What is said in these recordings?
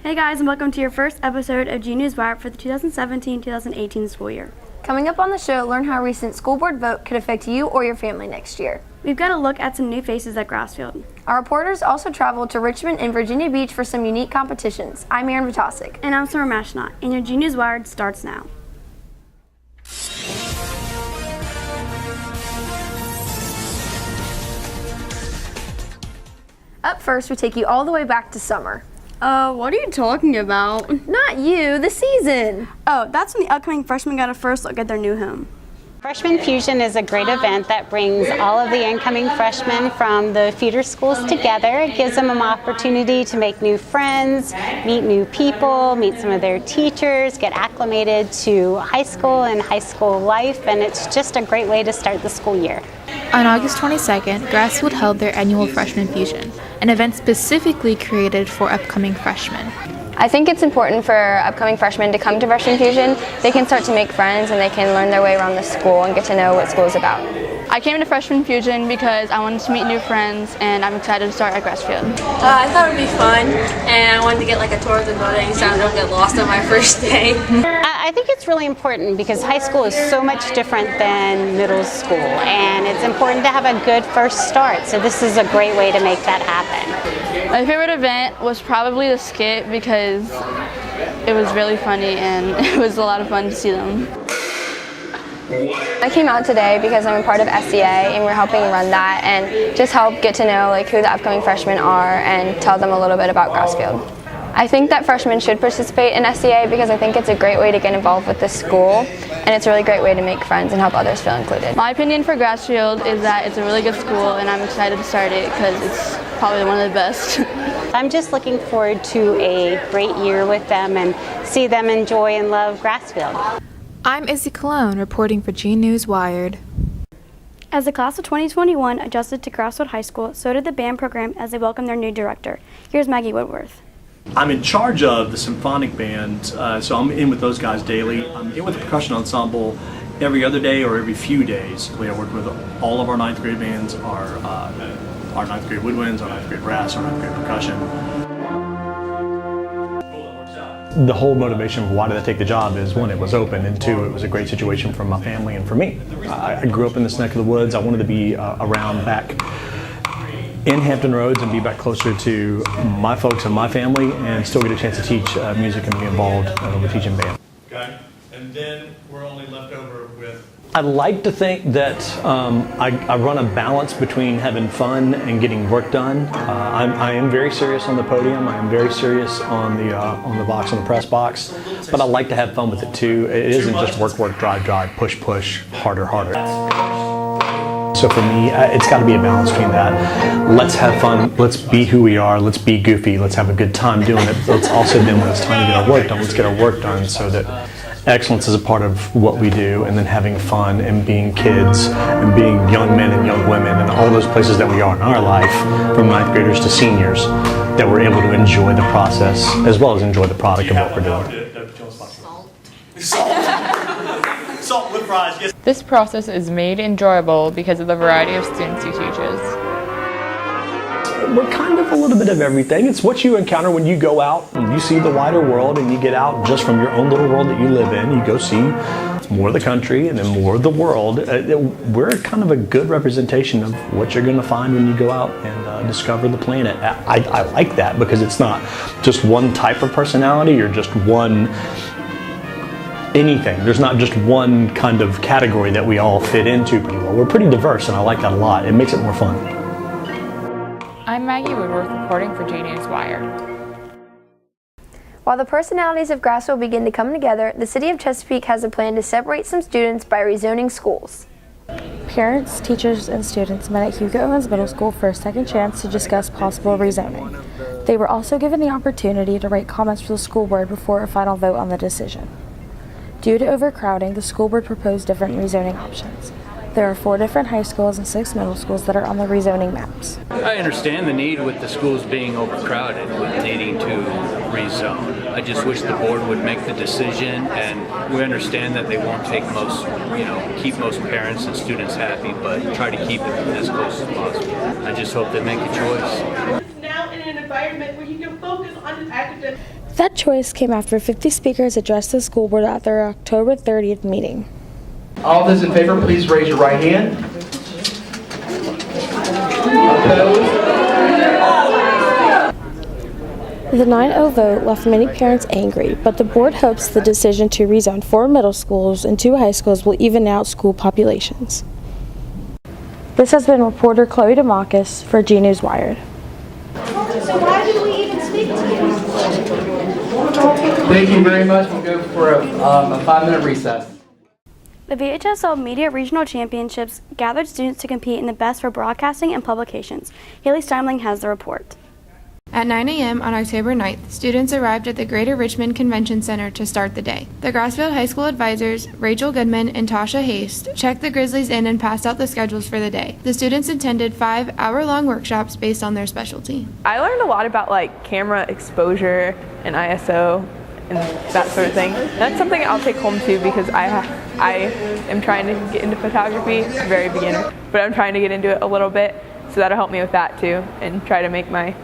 Hey guys, and welcome to your first episode of G News Wire for the 2017-2018 school year. Coming up on the show, learn how a recent school board vote could affect you or your family next year. We've got a look at some new faces at Grassfield. Our reporters also traveled to Richmond and Virginia Beach for some unique competitions. I'm Aaron Vitasic. And I'm Summer Mashnot, and your G News Wired starts now. Up first, we take you all the way back to summer. What are you talking about? Not you, the season. Oh, that's when the upcoming freshmen got a first look at their new home. Freshman Fusion is a great event that brings all of the incoming freshmen from the feeder schools together. It gives them an opportunity to make new friends, meet new people, meet some of their teachers, get acclimated to high school and high school life, and it's just a great way to start the school year. On August 22nd, Grassfield held their annual Freshman Fusion, an event specifically created for upcoming freshmen. I think it's important for upcoming freshmen to come to Freshman Fusion. They can start to make friends and they can learn their way around the school and get to know what school is about. I came to Freshman Fusion because I wanted to meet new friends, and I'm excited to start at Grassfield. I thought it would be fun, and I wanted to get like a tour of the building so I don't get lost on my first day. I think it's really important because high school is so much different than middle school, and it's important to have a good first start, so this is a great way to make that happen. My favorite event was probably the skit because it was really funny and it was a lot of fun to see them. I came out today because I'm a part of SEA and we're helping run that and just help get to know who the upcoming freshmen are and tell them a little bit about Grassfield. I think that freshmen should participate in SEA because I think it's a great way to get involved with the school and it's a really great way to make friends and help others feel included. My opinion for Grassfield is that it's a really good school and I'm excited to start it because it's probably one of the best. I'm just looking forward to a great year with them and see them enjoy and love Grassfield. I'm Izzy Cologne reporting for G News Wired. As the class of 2021 adjusted to Grassfield High School, so did the band program as they welcomed their new director. Here's Maggie Woodworth. I'm in charge of the symphonic band, so I'm in with those guys daily. I'm in with the percussion ensemble every other day or every few days. I work with all of our 9th grade bands, our 9th grade woodwinds, our 9th grade brass, our 9th grade percussion. The whole motivation for why did I take the job is, one, it was open, and two, it was a great situation for my family and for me. I grew up in this neck of the woods. I wanted to be around back in Hampton Roads and be back closer to my folks and my family and still get a chance to teach music and be involved with teaching band. Okay, and then we're only left over with... I like to think that I run a balance between having fun and getting work done. I am very serious on the podium. I am very serious on the box, on the press box. But I like to have fun with it too. It isn't just work, work, drive, drive, push, push, harder, harder. So for me, it's got to be a balance between that. Let's have fun. Let's be who we are. Let's be goofy. Let's have a good time doing it. Let's also then, when it's time to get our work done, let's get our work done so that excellence is a part of what we do, and then having fun and being kids and being young men and young women and all those places that we are in our life, from 9th graders to seniors, that we're able to enjoy the process as well as enjoy the product of what we're doing. Salt with fries, yes. This process is made enjoyable because of the variety of students he teaches. We're kind of a little bit of everything. It's what you encounter when you go out and you see the wider world and you get out just from your own little world that you live in. You go see more of the country and then more of the world. We're kind of a good representation of what you're going to find when you go out and discover the planet. I like that because it's not just one type of personality or just one anything. There's not just one kind of category that we all fit into pretty well. We're pretty diverse and I like that a lot. It makes it more fun. I'm Maggie Woodworth reporting for G News Wire. While the personalities of Grassfield begin to come together, the City of Chesapeake has a plan to separate some students by rezoning schools. Parents, teachers, and students met at Hugo Owens Middle School for a second chance to discuss possible rezoning. They were also given the opportunity to write comments for the school board before a final vote on the decision. Due to overcrowding, the school board proposed different rezoning options. There are 4 different high schools and 6 middle schools that are on the rezoning maps. I understand the need with the schools being overcrowded, with needing to rezone. I just wish the board would make the decision, and we understand that they won't take keep most parents and students happy, but try to keep it as close as possible. I just hope they make a choice. Now in an environment where you can focus on his academics. That choice came after 50 speakers addressed the school board at their October 30th meeting. All those in favor, please raise your right hand. Opposed? The 9-0 vote left many parents angry, but the board hopes the decision to rezone 4 middle schools and 2 high schools will even out school populations. This has been reporter Chloe DeMarcus for G News Wired. So why did we even speak to you? Thank you very much. We'll go for a 5-minute recess. The VHS of Media Regional Championships gathered students to compete in the best for broadcasting and publications. Haley Steimling has the report. At 9 a.m. on October 9th, students arrived at the Greater Richmond Convention Center to start the day. The Grassfield High School advisors, Rachel Goodman and Tasha Haste, checked the Grizzlies in and passed out the schedules for the day. The students attended 5-hour-long workshops based on their specialty. I learned a lot about camera exposure and ISO and that sort of thing. That's something I'll take home too because I am trying to get into photography, very beginner, but I'm trying to get into it a little bit, so that'll help me with that too and try to make my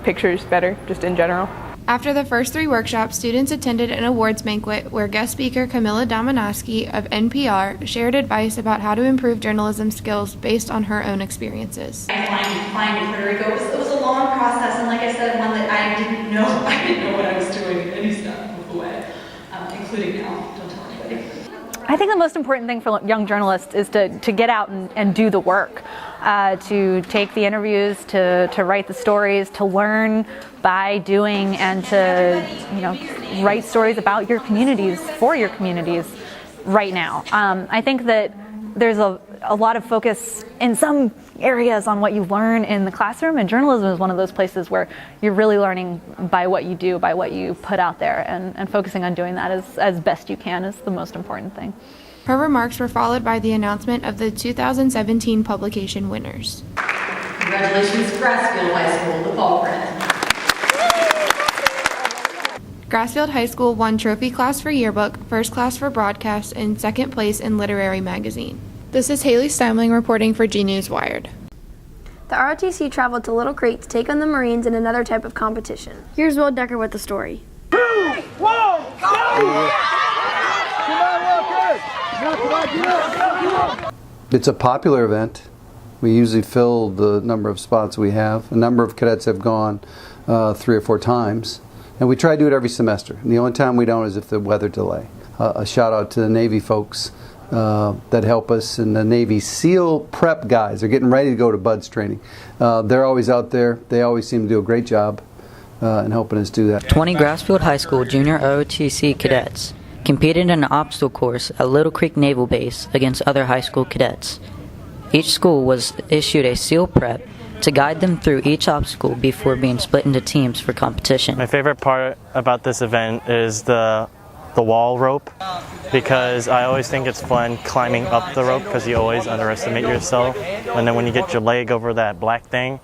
pictures better, just in general. After the first 3 workshops, students attended an awards banquet where guest speaker Camilla Dominowski of NPR shared advice about how to improve journalism skills based on her own experiences. Flying to Puerto Rico, it was a long process, and like I said, one that I didn't know what I was doing any step of the way, including now. Don't tell anybody. I think the most important thing for young journalists is to get out and do the work, to take the interviews, to write the stories, to learn by doing, and to write stories about your communities, for your communities right now. I think that there's a lot of focus in some areas on what you learn in the classroom, and journalism is one of those places where you're really learning by what you do, by what you put out there, and focusing on doing that as best you can is the most important thing. Her remarks were followed by the announcement of the 2017 publication winners. Congratulations, Grassfield High School, the fall print. Grassfield High School won Trophy Class for Yearbook, First Class for Broadcast, and 2nd place in Literary Magazine. This is Haley Steimling reporting for G News Wired. The ROTC traveled to Little Creek to take on the Marines in another type of competition. Here's Will Decker with the story. 2, 1, go! It's a popular event. We usually fill the number of spots we have. A number of cadets have gone 3 or 4 times. And we try to do it every semester. And the only time we don't is if the weather delay. A shout out to the Navy folks that help us, and the Navy SEAL prep guys. They're getting ready to go to BUDS training. They're always out there. They always seem to do a great job in helping us do that. 20 Grassfield High School junior ROTC cadets competed in an obstacle course at Little Creek Naval Base against other high school cadets. Each school was issued a SEAL prep to guide them through each obstacle before being split into teams for competition. My favorite part about this event is the wall rope, because I always think it's fun climbing up the rope because you always underestimate yourself, and then when you get your leg over that black thing,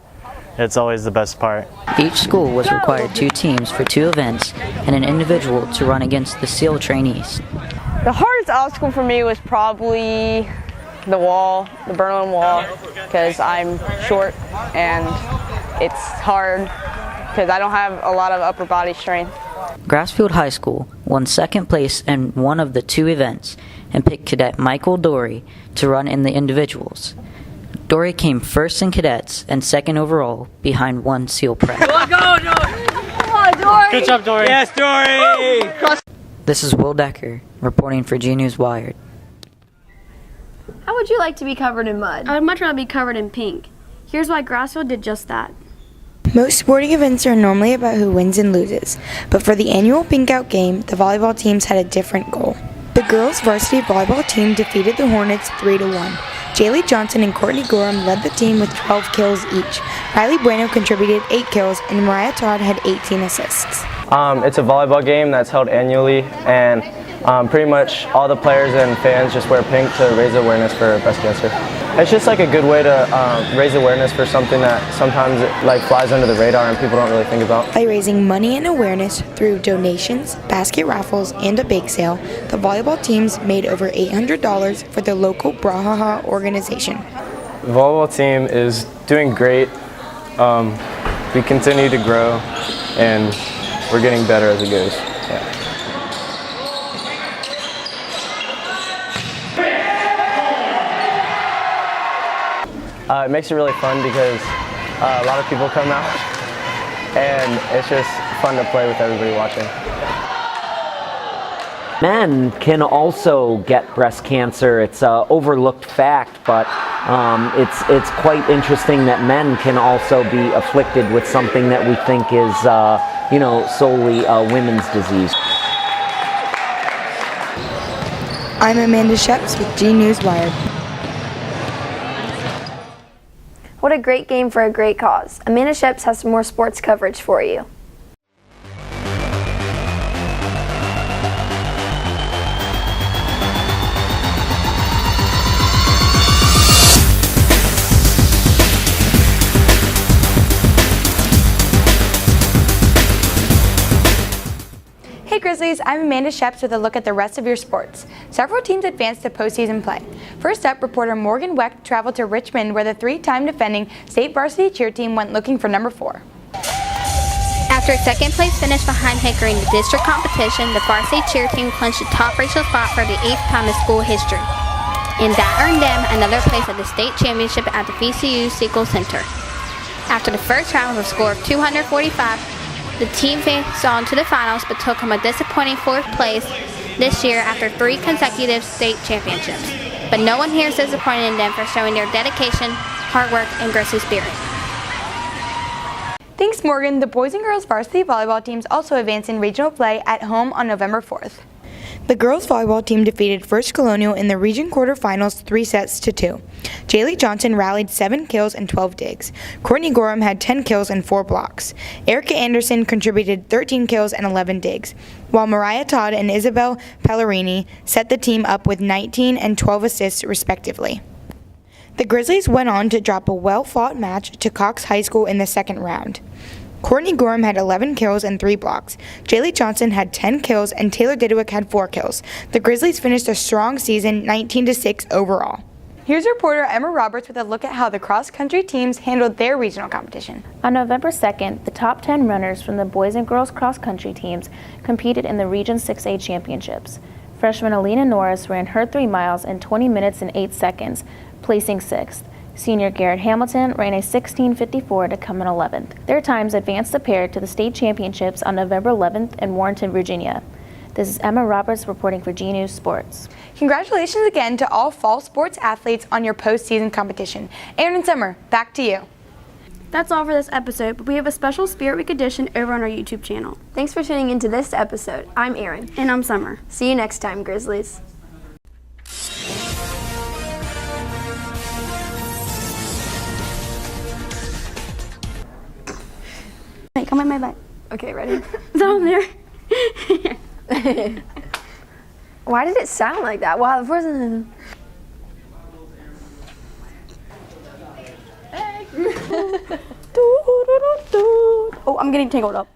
it's always the best part. Each school was required 2 teams for 2 events and an individual to run against the SEAL trainees. The hardest obstacle for me was probably the wall, the Berlin Wall, because I'm short and it's hard because I don't have a lot of upper body strength. Grassfield High School won 2nd place in one of the 2 events and picked cadet Michael Dory to run in the individuals. Dory came 1st in cadets and 2nd overall behind 1 SEAL prep. Go, Dory! Come on, Dory! Good job, Dory! Yes, Dory! This is Will Decker reporting for G News Wired. How would you like to be covered in mud? I would much rather be covered in pink. Here's why Grassfield did just that. Most sporting events are normally about who wins and loses, but for the annual Pink Out game, the volleyball teams had a different goal. The girls' varsity volleyball team defeated the Hornets 3-1. Jaylee Johnson and Courtney Gorham led the team with 12 kills each. Riley Bueno contributed 8 kills, and Mariah Todd had 18 assists. It's a volleyball game that's held annually, and pretty much all the players and fans just wear pink to raise awareness for breast cancer. It's just like a good way to raise awareness for something that sometimes flies under the radar and people don't really think about. By raising money and awareness through donations, basket raffles, and a bake sale, the volleyball teams made over $800 for the local Brahaha organization. The volleyball team is doing great. We continue to grow, and we're getting better as it goes. Yeah. It makes it really fun because a lot of people come out, and it's just fun to play with everybody watching. Men can also get breast cancer. It's an overlooked fact, but it's quite interesting that men can also be afflicted with something that we think is, solely a women's disease. I'm Amanda Sheps with G News Wired. What a great game for a great cause. Amanda Sheps has some more sports coverage for you. Hey Grizzlies, I'm Amanda Sheps with a look at the rest of your sports. Several teams advanced to postseason play. First up, reporter Morgan Weck traveled to Richmond where the three-time defending state varsity cheer team went looking for number 4. After a second-place finish behind Hickory in the district competition, the varsity cheer team clinched the top racial spot for the 8th time in school history. And that earned them another place at the state championship at the VCU Sequel Center. After the first round with a score of 245, the team faced on to the finals but took home a disappointing 4th place this year after 3 consecutive state championships. But no one here is disappointed in them for showing their dedication, hard work, and Grizzly spirit. Thanks Morgan. The boys and girls varsity volleyball teams also advanced in regional play at home on November 4th. The girls volleyball team defeated First Colonial in the region quarterfinals 3-2. Jaylee Johnson rallied 7 kills and 12 digs. Courtney Gorham had 10 kills and 4 blocks. Erica Anderson contributed 13 kills and 11 digs, while Mariah Todd and Isabel Pellerini set the team up with 19 and 12 assists respectively. The Grizzlies went on to drop a well-fought match to Cox High School in the second round. Courtney Gorham had 11 kills and 3 blocks. Jaylee Johnson had 10 kills and Taylor Didewick had 4 kills. The Grizzlies finished a strong season, 19-6 overall. Here's reporter Emma Roberts with a look at how the cross-country teams handled their regional competition. On November 2nd, the top 10 runners from the boys and girls cross-country teams competed in the Region 6A championships. Freshman Alina Norris ran her 3 miles in 20 minutes and 8 seconds, placing 6th. Senior Garrett Hamilton ran a 16:54 to come in 11th. Their times advanced the pair to the state championships on November 11th in Warrenton, Virginia. This is Emma Roberts reporting for G News Sports. Congratulations again to all fall sports athletes on your postseason competition. Aaron and Summer, back to you. That's all for this episode, but we have a special Spirit Week edition over on our YouTube channel. Thanks for tuning into this episode. I'm Aaron. And I'm Summer. See you next time, Grizzlies. Hey, come in my bag. Okay, ready? Is that on there? Why did it sound like that? Wow, the person. Oh, I'm getting tangled up.